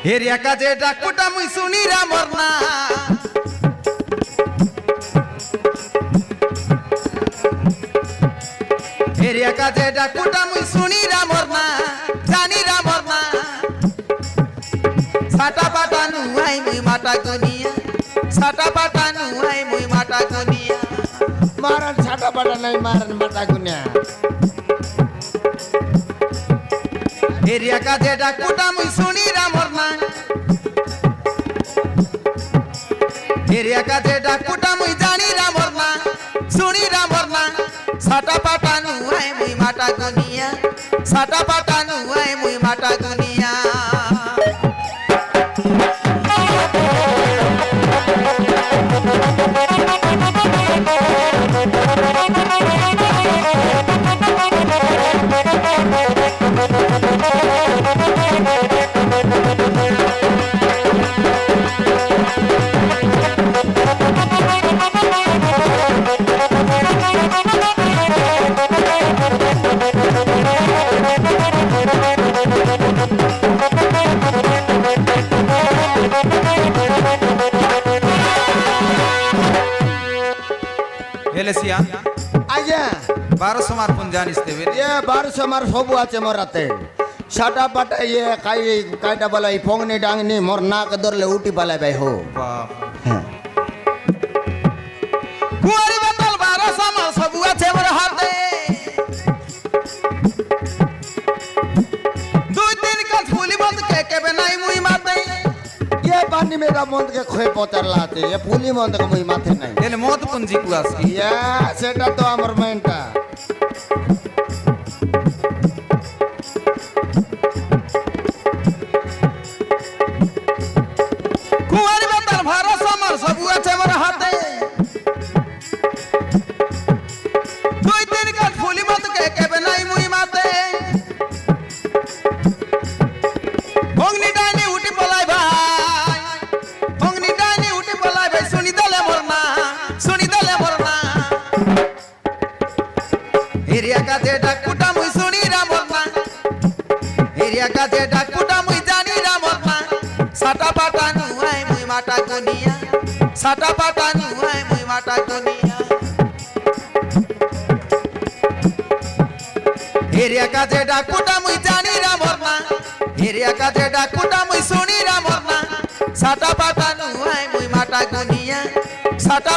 হেরিয়া কাজে ডাকুটা মুই শুনি রামর না হেরিয়া কাজে ডাকুটা মুই শুনি রামর না জানি রামর না সাটা পাটানু আই মুই মাটা গুনিয়া সাটা পাটানু আই মুই মাটা গুনিয়া মারান সাটা পাটা নাই মারান মাটা গুনিয়া হেরিয়া কাজে ডাকুটা মুই শুনি রামর না হেরিয়া কাজে ডাকুটা মুই জানি রামর না শুনি রামর না সাটা পাটানু আই মুই মাটা গুনিয়া সাটা পাটানু আই মুই মাটা গুনিয়া হেলেসিয়া আজ্ঞা 1200 মার কোন জানিস দেবে এ 1200 মার সবু আছে মোরাতে সাটা পাটা ইয়ে কাইটা বলাই ফংনি ডাংনি মোর নাক ধরলে উঠি পালাই ভাই হো বাপ হ্যাঁ কুয়ারি বাতাল 1200 মার সবু আছে মোর হাতে দুই তিন কাজ ফুলি বন্ধ কে কেবে নাই মুই মাতে ये पानी मेरा मंद के खोए पचार लाते ये फुली मंद के मुई माथे नहीं এলে মত পুঞ্জি কুয়াস या सेटा तो हमर मेंटा কুয়ারি বাতাল 1200 মার সবু আছে মোর হাতে দুই তিন কাজ ফুলি বন্ধ কে কেবে নাই মুই মাতে অগ্নি ডাইনি উঠি পলাই ভাই অগ্নি ডাইনি উঠি পলাই ভাই শুনি দলে মোর না হেরিয়া কাজে ডাকুটা মুই শুনি রামর না হেরিয়া কাজে ডাকুটা মুই জানি রামর না সাটা পাটানু আই মুই মাটা গুনিয়া সাটা পাটানু আই মুই মাটা গুনিয়া হেরিয়া কাজে ডাকুটা মুই জানি রামর না হেরিয়া কাজে ডাকুটা মুই শুনি রামর না সাটা পাটানু আই মুই মাটা গুনিয়া সাটা